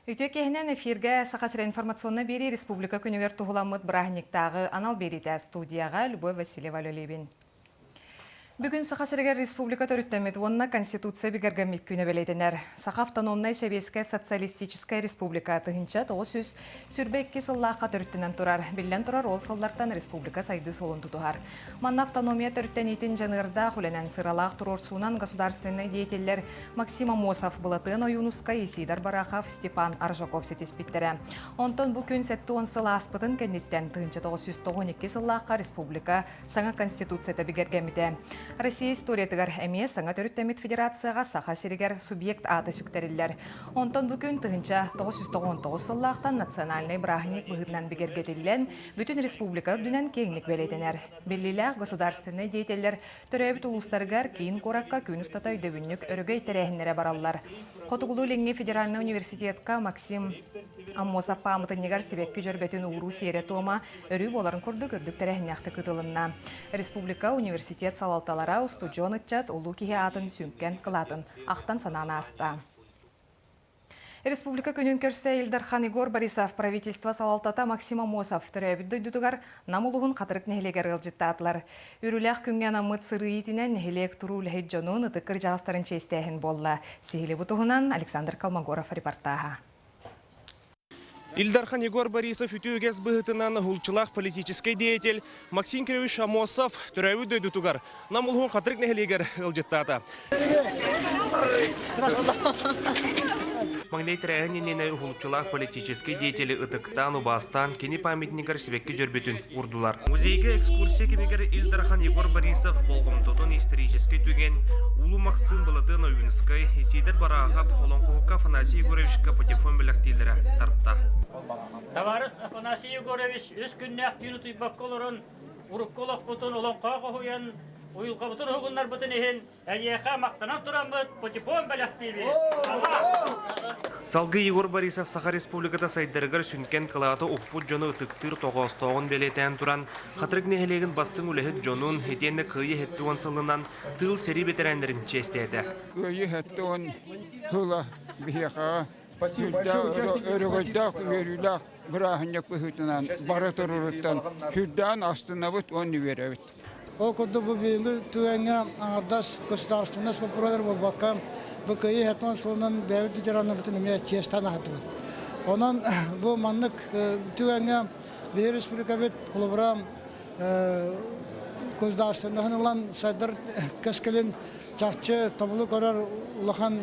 Үтөкеһинен эфирге сақасыра информационна бери республика күнігер туғыламыд брахниктағы анал берите студияға Любовь Васильева Лөлебин. Бүгін Сақасыргер республика төрүттәмет онна Конституция бігергамит күні белетінер. Сақа автономнай Советская социалистическая республика тығынча 900 сүрбекке сыллаққа төріттінен тұрар. Білден тұрар ол саллартан республика сайды солын тұтуғар. Манна автономия төріттен етін жанырда құленен сыралақ тұрорсуынан государственный деятелер Максим Амосов, Балатына Юнуска, Исидар Барахов, Степан Аржаков сетеспиттері. Онтон бұл күн сәтті он сыла аспытын кәнеттен тығынча 992 сыллаққа республика саңа Конституцията бігергамите. Россия историятыгар әме саңа төріттәмет федерацияға сақа серігер субъект аты сүктерілер. Онтон бүкін тығынча 999 сыллақтан национальный брахник бұғырнан бігергетілен бүтін республика үрдінен кеңік белетенер. Беллилер государственный деятелер төрәбіт улустаргар кейін коракка күн ұстата өйдөбіннік өрігей тәрәхінлері баралар. Қотығылу ленге федеральный университетка Максим Амосов памытыннегар себеккі жөрбетін ұғыру сере тома өрі боларын көрдік тәрәхінняқты күтілінна. Республика университет салалталара устуджон ытчат улу кихе атын сүмкен қылатын ақтан санана аста. Республика күнін көрсе Илдархан Игорь Борисов правительство салалтата Максим Амосов түрәбіт дөйдудығар намулуғын қатырық нәхелегер ғылжыттатылар. Үріләқ күнген амыт сыры етінен нәхелек тұру үләхет жонуын ұтықыр жағыстарын честәхін болла. Сихилі бұтығынан Александр Калмогоров репортаға. Илдархан Игорь Борисов үтігіз бұғытынан ғылчылақ политический деятель Максим Кирович Амосов түрәуі дөйді тұғар. Намылғын қатырық нәхелегер ғылжыттаты. Маңнай тірәғіненені ғылчылақ политический деятелі ұтықтан ұбастан кені памятнигер себекке жүрбетін ұрдылар. Музейге экскурсия кемегер Илдархан Игорь Борисов болғымтудың исторический түген Улу Максим Балатын Ойынскай, Исидер Барахат, Холонқоғыққа Афанасий Егоровичқа патефон біліктейлері тартта. Товарищ Афанасий Егорович өз күннәк түйіні тұйбақ қолырын, ұрыққолық бұтын олонқаға қойын, ойылға бұтын ұғынлар бұтын ехін, әйеға мақтанан тұрамыд, патефон біліктейлері. Салгы Егор Борисов Саха Республиката сайдыргар сүнкен кылаты ұқпұт жоны ұтықтыр тоғыстауын белетен тұран, қатырық нехелеген бастың үліхет жонун етені күйі хеттуан сылынан тыл сері бетерендерін честеді. Күйі хеттуан хыла бияға, өрігіздақ, өрілақ, бірахынек бұхытынан, бары тұрырыттан, хүрдан астына бұт, оны веревіт. Ол көді бұл бейінгі түйенге аңырдас государственный спорпурадыр бұл баққа, bu köyü heton solundan beyvet bitiranı bütün emniyet çeşitten atıdır. Onun bu manlık tüvenge bir respublika bit kulubram gözdaşlarından olan saydır keskelin çarçı tabulu karar ulakan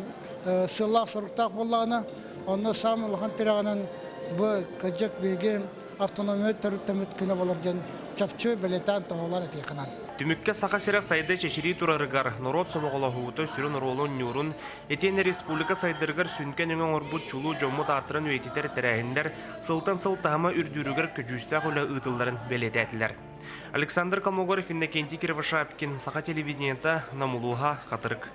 sığlak soruktak bollağına onu sam ulakan tirağının bu kıcık bilgi avtonomi terüttemit güne bolurken çapçı beleten toğular etiqinan. Түмікке сақасыра сайды чешiri тұрарығар, народ somоғылағуыты сүрін ролын нүрін, етені республика сайдырғар сүнкен өңін орбұт чулу жоммыт атырын өйтетер тәрәхіндер сылтан сылтағыма үрдірігер көжістақ үлі ұтылдарын белетәтілер. Александр Калмогоров, Иннокентий Кривошапкин, Сақа телевидениета, Намулуға, Қатырық.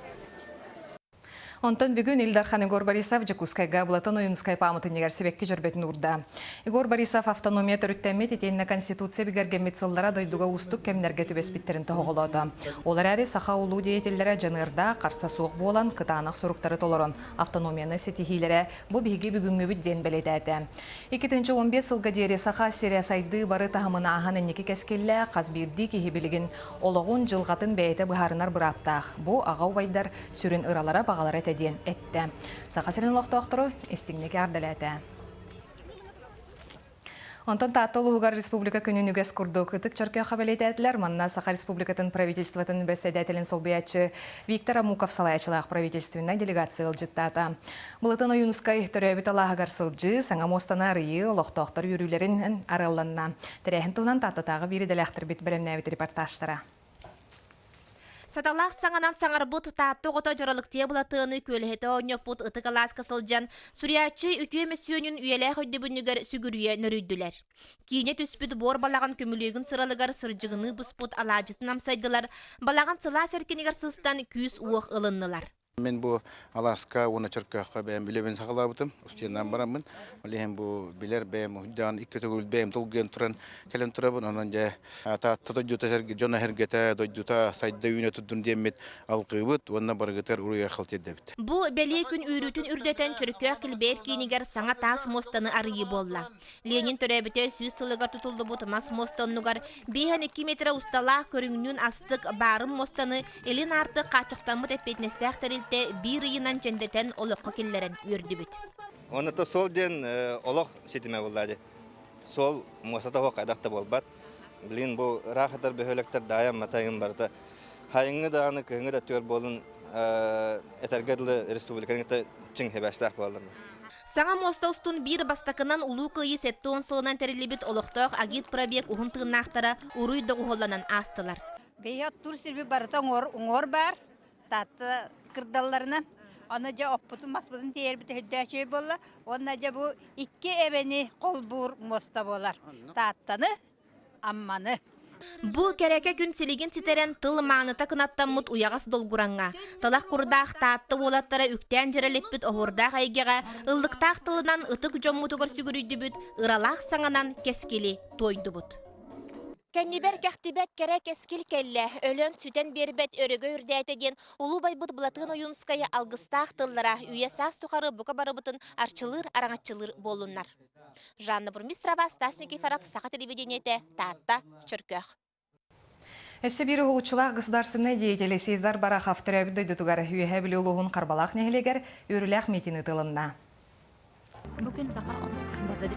Онтон бүгін Илдархан Игорь Борисов Жакускайга Балатын Ойынскай памытын негер себекке жүрбетін урда. Игорь Борисов автономия түріттәмет етеніне Конституция бігергемет сыллара дойдуға устук кемнерге төбеспиттерін тоғылады. Олар әрі сақа улу деятелері жанырда қарса суық болан кытанық соруктары толырын. Автономияны сетихилері бұл бігі бүгінгі бүдден белетәді. 2015 сылға дері сақа серия сайды бары тағымына ағаны неке кәскелі қазбирді кехебілігін олығын жылғатын бәйті бұхарынар бұраптақ. Бұл ағау байдар сүрін ұралара бағалары ден әтті. Сақасырын лоқты оқтыру істігінеке ардаләді. Онтан Таттылы Угар Республика күнін үгес күрді күтік чөрке қабелеті әтілер. Манна Сақа Республикатын правительстватын бәсәдәтілін солбиятчы Виктор Амуков салайчылақ правительственна делегация ұлжыттаты. Бұлытын Ойынскай түрәбіт алағығар сылжы, саңа мостана рыйы лоқты оқтыр үрілерін арылынна. Тәрәхін туынан таттытағы бірі дәләқтір бет білімнәвіт репортажтара. Саталақ саңанан саңар бұт татты ғото жаралықтия бұлатығыны көліхеті оңып бұт ұтықалас қысылжан, сүриятчы үтуе мессионын үйелі қойды бүнігер сүгірүйе нөрүйділер. Кейіне түспіт бор балаған көмілігін сыралығар сыржығыны бұспұт алажытын амсайдылар, балаған сыла сәркенігер сыстан күйіс уық ылыннылар. Мен bu Alaska ona çırkakka ben bilemen sağlabıtım. Ustiyandan baramın. Olehen bu biler ben muhdan iki tugul ben tulgen turan kelen turabın onunca ta tutucuta sergi jona hergete dojuta sayda yönetudun demet alqıbıt ona bargıtar uruya xalt edebit. Bu belli gün ürütün ürdeten çürkök kilber kiniger sana tas mostanı arıyı bolla. Lenin törebite süs sılıgar tutuldu bu tamas mostannugar 1-2 metre ustala körüngünün astık barım mostanı elin artık kaçıktan mı tepetnestek bir yınan cendeten olukka killeren ürdübüt. Onu da sol den oluk setime bulladı. Sol mosata hoq adaqta bolbat. Bilin bu rahatar behölekter dayam matayım barda. Hayıngı da anı kıngı da tör bolun etergadlı respublikanın da çing hebaslah bolum. Sağa mosta ustun bir bastakından ulu kıyı setton sığınan terilibit oluktoq agit probek uhun tığınaktara uruyda uhollanan astılar. Beyat tur sirbi barata ngor bar. Tatı kırdallarına anaca opputun masbudun diğer bir tehdiğe bolla. Onaca bu iki eveni kolbur mosta bolar. Tattanı ammanı. Bu kereke gün siligin siteren tıl mağnıta kınattan mut uyağas dolguranga. Talak kurdağ taatты bolatlara üktен jerelepbüt ohurdağ aygağa ıllıktağ tılınan ıtık jommutugar sügürüydübüt ıralaq saŋanan keskili toydubut. Kenniber kähtibet kerek eskil kelle, ölön süten berbet örögö ürdätedien ulu baybıt bulatığın oyunskaya algыстağ tıllara üye sas tukarı buka barabıtın arçılır araŋatçılır bolunlar. Жанна Бурмистрова, Стас Никифоров, Саха телевидениете, Татта, Чыркөх. Эссе бири улуччулах государственный деятели Сидар Барахов төрөбү дөтүгар үйе били улугун карбалах нехилегер үрүлах митини тылында. Бүгүн сака барды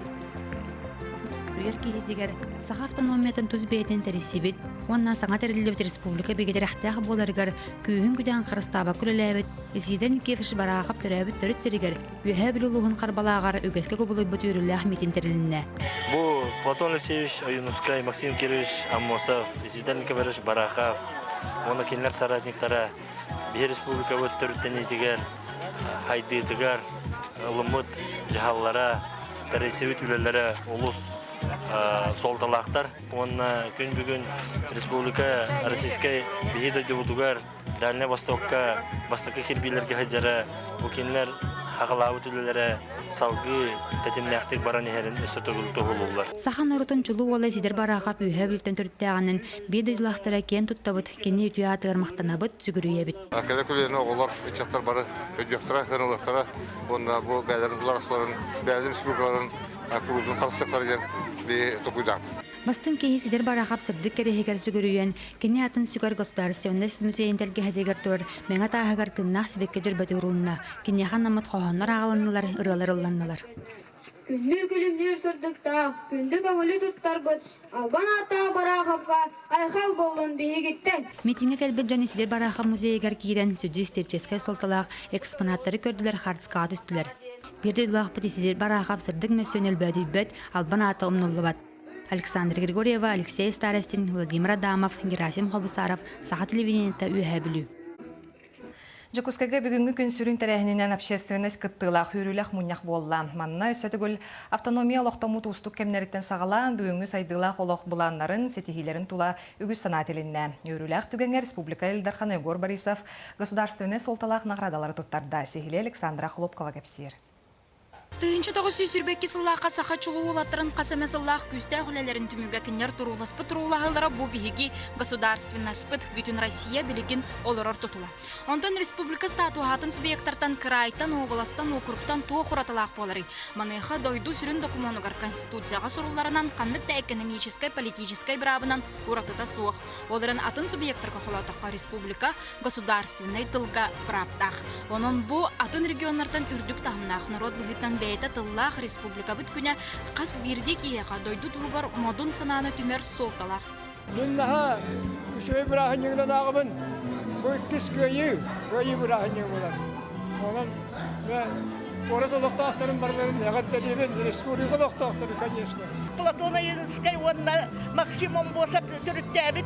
Үйер кейдегер саха автономиятын түз бейтен тересибит, онна саңа терилебит республика бегедерахтах боларгар күйін күден қарыстаба күлелебит, Сидар Никифоров Барахов төрөбүт төрөт сиригер үйе били улугун карбалагар үгеске көбүлөбүт үрүлах митин терилинне. Бу Платон Алексеевич Аюнускай, Максим Кирович Аммосов, Сидар Никифорович Барахов, оны кинлер соратниктара бир республика өт төрөттенетигер хайдыдыгар ылымыт жахаллара тересибит үлеллere улус солталақтар, онна күн бүгін республика российская бейді дебутугар Дальний Востокка, Востокка кирбилерге хаджара, бүкенлер хағалауы түлелері салғы тәтімнәқтік баран ехерін өсі тұғылулар. Сахан орутun чулу олай Сидар Барахов үйе білтен түрттеғанын бейді жылақтара кен тұттабыт, кенне үтіе атығар мақтанабыт, сүгіруебіт. Akele kullerine oğullar, içatlar barı, ödüyoktara, hırnılıktara, onunla bu beylerin bularasların, beylerin respublikaların kurulduğun karşılıkları gen bir tokuydan. Бастын кейі Сидар Барахов сырдык керехегер сүгіруен, кенне атын сүгар государственный музейін тәлгехедегер төр, мәңа тағығар тыннақ сібекке жүрбәті ұрылына, кенне хан намыт қоғанлар ағалынылар, ұралар ұлланылар. Күнді күлімдер сырдықта, күнді көңілі тұттар бұд, албан ата Бараховға айқал болын бейгеттен. Митинге кәлбет және Сидар Барахов музейгер кейден сүді истерческай солталақ экспонаттары көрділер қартысқаға түстілер. Берді ұлақ бұты Сидар Барахов сырдық мәсуен өлбәді үббәт, албан ата ұмнулы бат. Александр Григорьева, Алексей Старостин, Владимир Адамов, Герасим Хобусаров, Саха телевидениета үйе білу. Жакускага бүгүнгү күн сүрүн терехинен общественность кыттылах үрүлах муньяк болла. Манна өсөтүгүл автономия лохтомут устук кемнеритен сагалан бүгүнгү сайдылах олох буланнарын сетихилерин тула үгүс санателинне. Үрүлах түгенге республика Элдархан Егор Борисов государственный солталах наградалары туттарда. Сихиле Александра Хлопкова кепсир. Тыынчы тоғы сүрбекке сыллаққа сақа чулу олаттырын қасаме сыллақ күсті әғілелерін түмігі кінер тұруласпы тұрулағылара бұл бігігі государственный спыт бүтін Россия білігін оларар тұтула. Онтан республика статуатын субъекттартан крайтан, областан, округтан туы құратылақ болары. Манайха дойду сүрін документугар конституцияға сұруларынан қандықта экономическай, политическай бірабынан ұратыта суық. Оларын атын субъекттарға қолатаққа республика государственный тылға бірабдақ. Onun bu атын регионнардан үрдік тағымнақ народ бұғытнан бәйті тыллақ республика бүткіне қас бірдек еға дойду туғар модун сананы түмер солталақ. Бұннаға үшөй бірахын еңден ағымын, бұл кіс көйі бірахын ең болар. Оның Orada olaqtaqların barların yağıttırıbın Respublika olaqtaqları, конечно. Платона Юнускай онна максимум босап түрүттәбит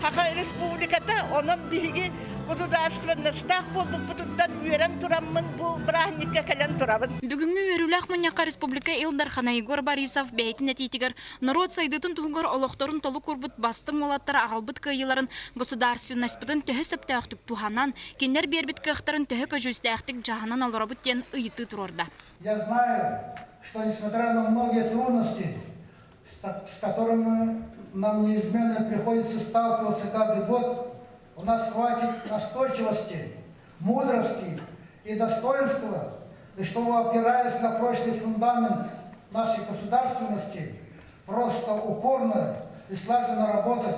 Хакай республиката онон биги государственностах болбуп бутуттан үйрен тураммын бу брахникка кален турабын. Бүгүнгү өрүләк Маньяка Республика Илдархана Егор Борисов бәйтин әтитигер народ сайдытын тугар олохторун толу курбут бастың олаттар агалбыт кыйыларын государственностьпытын төһөсөп тәхтүк туханан кинер бербит кыхтарын төһө көжүстәхтик жаһанан алырабыт тен ыйты турорда. Я знаю, что несмотря на многие трудности, с которыми нам неизменно приходится сталкиваться каждый год, у нас хватит настойчивости, мудрости и достоинства, и чтобы, опираясь на прочный фундамент нашей государственности, просто упорно и слаженно работать,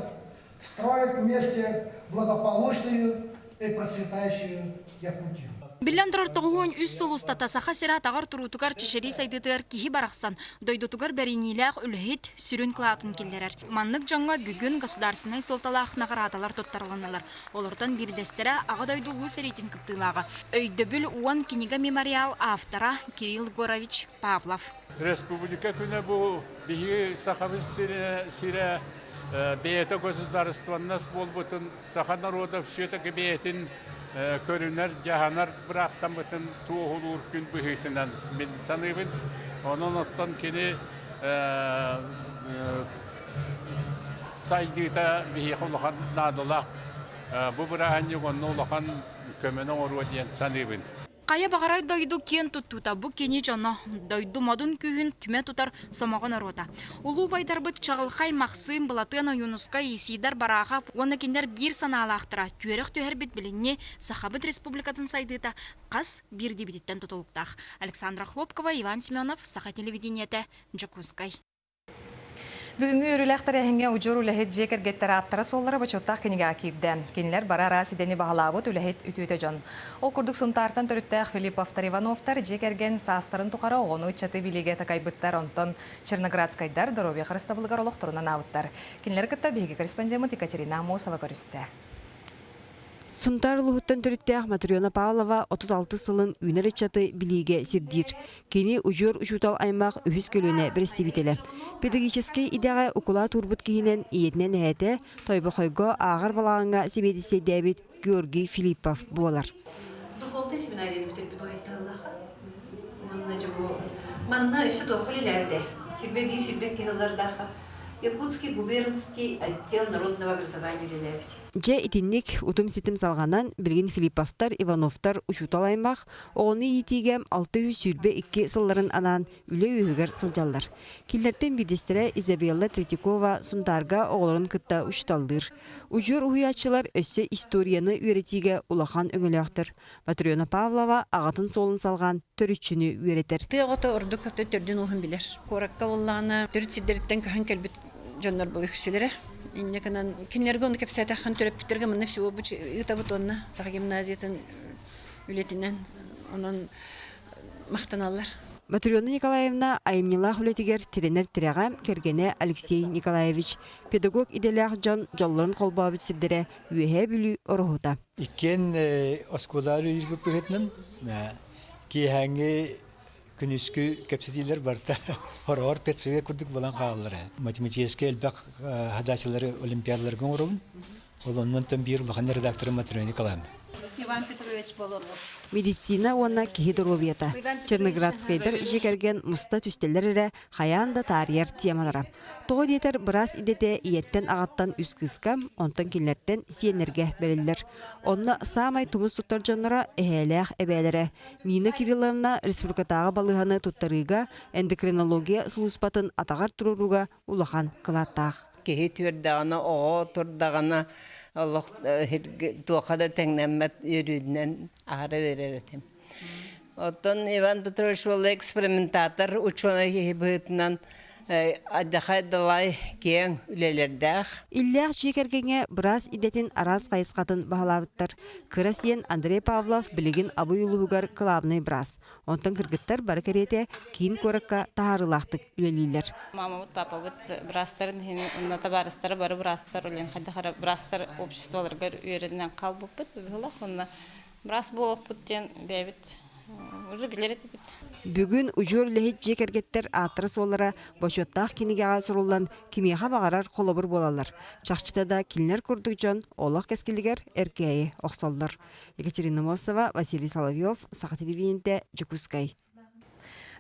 строить вместе благополучную и процветающую Якутию. Билен дұрартығуын үс сыл ұстата саха сера тағар тұрутугар чешери сайдытығар кихи барақсан, дойдутугар бәріниләқ үлхет сүрін қылатын келдерер. Маннық жаңға бүгін государственный солталақ нағарадалар тоттарыланалар. Олардан бірдестері аға дойдулу сәрейтін кіптілағы. Өйдөбіл уан книга мемориал автора Кирилл Горович Павлов. Республика күні бұл бігі сақабыз сирә бейеті государственность болбытын, саха народов шетігі бейетін көрінер, жаханар бірақтан бұтын туғылуыр күн бұхетінен мен санығын. Оның оттан кені сайдыта бейі құлыған надылақ. Бұл бірағын еғонны олыған көмені оруа дейін санығын. Кая бағарай дойду кен туттута, бұ кені жана дойду мадын күйін түме тутар самаған арота. Улу байдар бұт чағылқай мақсым бұлатына Юнуска есейдар бараға, оны кендер бір саналақтыра, түрек төхер бет білінне Сахабыт Республикатын сайдыта қас бір дебететтен тұтылықтақ. Александра Хлопкова, Иван Семенов, Саха телевидениеті, Джокускай. Бүгінгі өріләқтір әхінге ұжыр үләхет жекер геттері аттары соллары бачоттақ кенеге акивден. Кенелер бара раsideni бағалабыт үләхет үтөйті жон. Ол күрдік сұнтартан түріттәқ Филипповтар Ивановтар жекерген састарын тұқара оғыны үтчаты билеге тақайбыттар онтон Черноградскайдар дороби қырыстабылығар олықтырынан ауыттар. Кенелер кітті бейге корреспондент Екатерина Мосова көрісті. Сунтар лухуттан төрүттәк Матрёна Павлова 36 сылын үнер чаты билиге сирдир. Кени ужур учутал аймақ үхіс көлөне бірістебителі. Педагогический идеға укула турбут кейінен иетнен әйті тойбы қойго ағыр балағанға себедесе дәбет Георгий Филиппов болар. Якутский губернский отдел народного образования Лилябить. Же итинник утум ситим салганан билгин Филипповтар Ивановтар учутал аймақ оғыны етигем 600 сүрбе 2 сылларын анан үлі үйігер сылжалдар. Киллерден бидестере Изабелла Третьякова Сунтарга оғыларын кытта учталдыр. Ужур уйачылар өссе историяны үйретиге улахан өңіліқтір. Матрёна Павлова ағатын солын салған төрүтчүні үйретер. Тыгота ордук факты төрдүн ухун билер. Коракка болланы төрүт сиддерттен кахан келбит жоннор бул үксүлөрө. Иннеканан кинергон кепсата хан төрөптөргө мына всего бу ытабыт онна сага гимназиятын үлетинен онун мактаналар. Матрёна Николаевна Аймнила хүлетигер тренер тирагам кергене Алексей Николаевич педагог иделях жон жолларын колбабыт сирдере үйе бүлү орохута. Икен осколары ирбип бетнен ки ханги күнүскү кепсетилер барта хорор петсеве курдук болан кааллары. Математический элбак хадачылары олимпиадаларга орун. Олоннан тамбир улахан редакторы Матрёна Николаевна. Иван Петрович болор. Медицина уанна кихидоровията. Черноградскайдар жекерген муста түстеллеріре хаянда тарияр темалара. Тоғы детер біраз идете иеттен ағаттан үскіскам, онтан келерден сиенерге берілдер. Онна самай тумыз тұттар жонлара әхелях әбәлері. Нина Кирилловна республикатаға балығаны тұттарыға эндокринология сұлыспатын атағар тұруруға улахан қылаттақ. Кехи түрдағына оғы тұрдағына Allah tuğada tengnəmmət yürüdündən ağrı verirdim. Ondan Ivan Petrovich oldu eksperimentator, uçuna hibhütündən addaxay dalay keң ülelerdəq. İllях жекергенге біраз идетін араз қайысқатын бағалабыттар. Кырасиен Андрей Павлов білігін абы юлуғар кылабыны біраз. Онтан кіргіттар бары керете кейін көрікка тағарылақтық үлелейлер. Мамамыт, папабыт, бірастарын, ұнната барыстары бары бірастар, олен қайдақара бірастар обществоларға үйерінен қал бұппыт, бұлақ, онна бірас болып бұттен бәйбіт Уже билер эти бит. Бүгүн ужур лехит жекергеттер атыры солара бошоттақ кинигеға сурулан кимеха бағарар холобур болалар. Чақчытада кинлер курдук жон олақ кескилигер эркейи оқсоллар. Екатерина Мосова, Василий Соловьев, Саха телевидениеде Жукускай.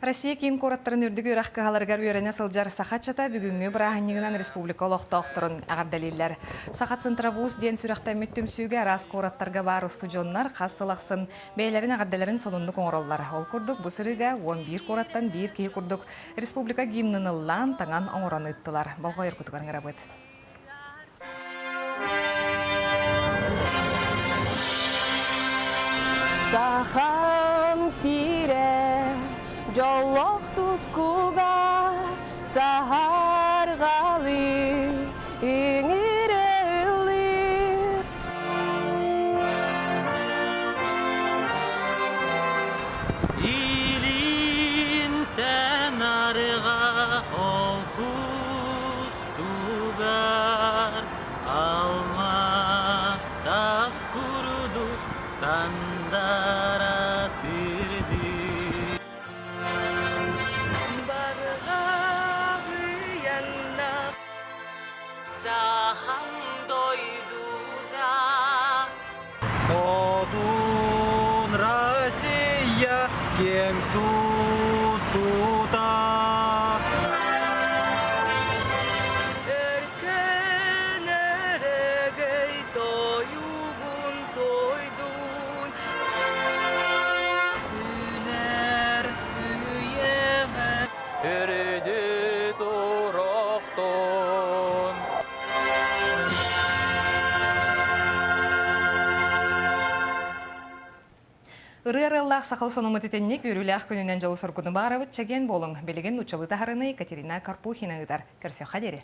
Россия кейін кораттарын үрдігі үрақ қағаларғар үйеріне сылжар сақатшата бүгінгі бірағынығынан республика олықта оқтырын ағар дәлелер. Сақат Центравуз ден сүріқта мүттім сүйге рас кораттарға бар студионлар қастылақсын бәйлерін ағардаларын сонынды қоңыроллар. Ол күрдік бұсырыға 11 кораттан 1 кей күрдік республика гимнынылан таңан оңыран ұйттылар. Балға еркутығар ғарабыд. Сахам сире Жоллох тускуга сахар гали иңирелир Илин тенарыга окус тугар алмас тас куруду сандара сирди Сахам дойдуда Одун Россия кем тутуда Эркенерегей тоюгун тойдун Күнер үйеге Эреде дороқтон Ыры-арыллақ сақыл сонымы тетеннек үріләқ күнінен жолы сұргыны бағарабыт чәген болың. Белеген ұчалы тахарыны Екатерина Карпухина ұдар. Көрсе қадері.